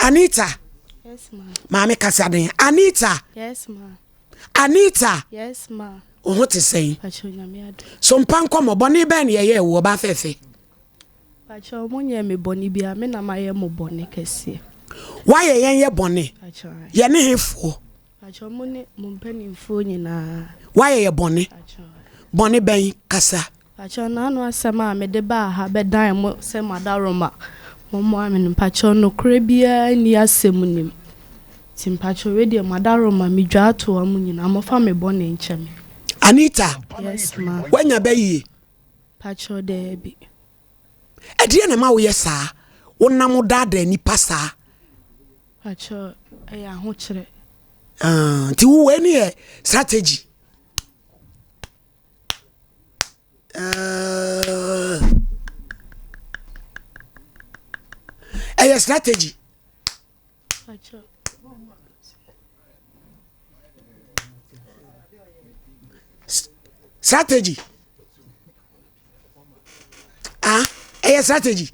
Anita. Yes, ma. Mami kasaden. Anita. Yes, ma. Anita. Yes, ma. What is saying? Pacho nyamiado. Sompa Nkomo boni ben ye wo ba fefe. Pacho mo nye me boni bia me na maye mo boni kese. Why ye boni? Pacho. Ye ne hefo. Pacho mo ne mo mpanimfo nyina. Why ye boni? Pacho. Boni ben kasa. Pacho na anu asema me de ba ha be dan mo se madaroma. Mo amenu pacho no kure bia ni asem nim. Tim pacho we de madaroma me dwa to amu nyina mo fa me boni ncheme. Anita. Yes, ma. Wanya bayi. Pacho debi. Edie na ma wo yesa. Wonam dada ni pasa. Pacho eya ho kire. Ti wo we ni strategy. Eya strategy. Pacho. Strategy. Eya strategy.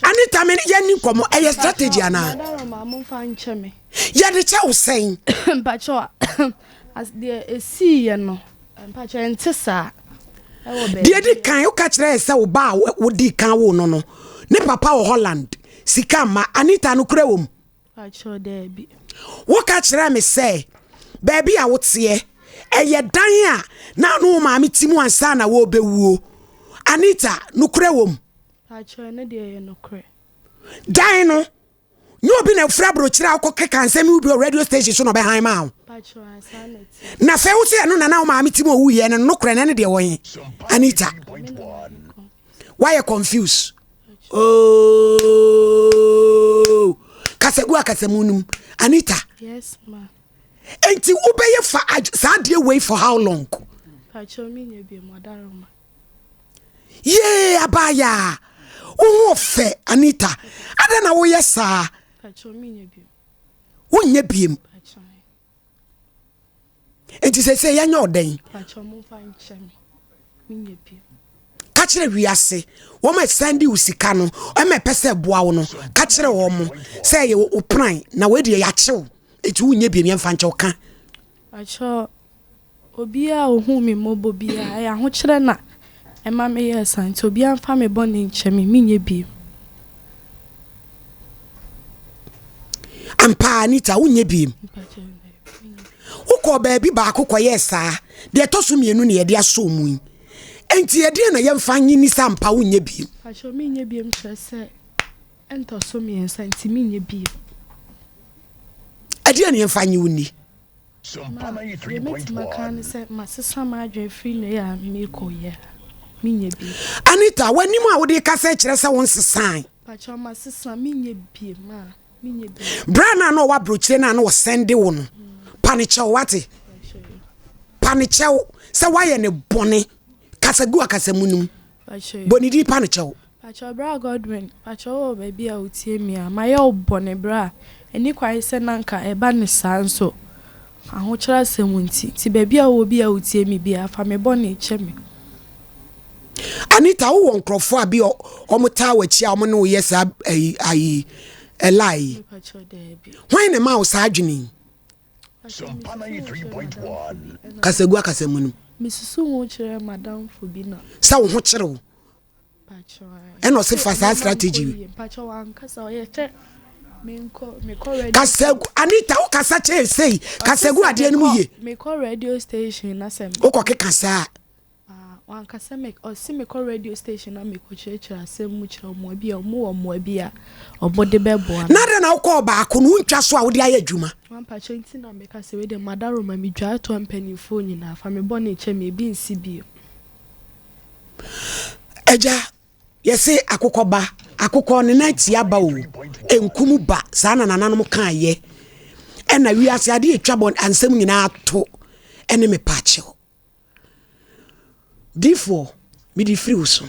Anita me ye ni komo eya strategy ana. Madaroma mo fa ncheme. Ye de che wo sen. Pacho as the see ye no. Pacho entisa. Die di kan wo ka kire se wo ba wo di kan wo no no. Ne papa wo Holland. Sika ma Anita no kure wom. Pacho debi. Wo ka kire me se baby a wo tie eye dan a na no ma me timu ansa na wo bewuo. Anita no kure wom. Pacho ne de ye no kure. Dan no no obi na fra bro kire akọ keka nsem ubi radio station so no be han ma. Pacho ansanity. Na fe wo se no na na ma me timu owu ye no kure na ne de wo yin. Anita. Why you confused? Oh, kasegu akasemunum. Anita. Yes, ma. Enti ubeye fa sad way for how long? Pacho mi nye bi madaroma. Ye abaya. Wo fe Anita. Ada na wo yesa. Pacho mi nye bi. Wo nye biem. Pacho. Enti se ya nya oden. Pacho mo fa ncheme. Mi nye bi. Ka kire wiase. Wo ma send you sika no. O ma pese boa wo no. Ka kire wo mo. Se ye wo plan na we de ya chew. Eti wo nye biem yemfa nche oka. Pacho obi a ohu mi mobo bia ya ho kire na e ma me yes anti obi amfa me boni ncheme mi nye bi. Ampa Anita wo nye biem. Pacho. Uko baby ba akokọ yesa. De toso mienu ne ye de aso mu. Enti ye de na yemfa nyi ni sampa wo nye biem. Pacho mi nye biem trese. Ento so mi ensa nti mi nye biem. Ade na yemfa nyi wo ni. Sompa 3.1 say masesa ma adwe free no ya me ko ye. Mi nye biem. Anita wani mu a wo de ka se kire se won sesan. Pacho masesa mi nye biem ma. Mi nye biem. Brana no wa brochire na wo sende wo no. Panichew wate. Panichew se wa ye ne bone. Kasegu akasemunum. Pacho. Boni di panichew. Pacho bra Godwin. Pacho baby a utie mi a. Ma ye obone bra. Eni kwa se nanka eba ne sanso. Aho kira semunti. Ti baby a obi a utie mi bia fa me bone cheme. Anita wo nkrofo abi omota wachi a omo no yesa ayi elai. Pacho debi. Why ne ma wo sa adwini? Sompa 3.1 Kasegu akasemunum. Misusu wo kire madam Fobina. Sa wo ho kire wo. Pacho. Eno se fa sa strategy. Pacho wan kasa o ye che. Me ko ready. Kasegu Anita wo kasa che sei. Kasegu ade anu ye. Me ko radio station na sem. Wo ko kekasa. Wan kasa me o si me ko radio station na me ko chira asem mu kira mo bia mo bia obode bebo na. Na de na wo ko ba ko no ntwa so a wo de aye adwuma. Wan pacho nti na me kasa we de madaroma me dwa to ampanifo nyina fa me bone che me bi nsi bi. Eja yesi akokoba akokọ ne na ti aba o enkumu ba sa na nananom kan ye e na wi ase ade etwa bon ansem nyina ato ene me pache difo mi di free uso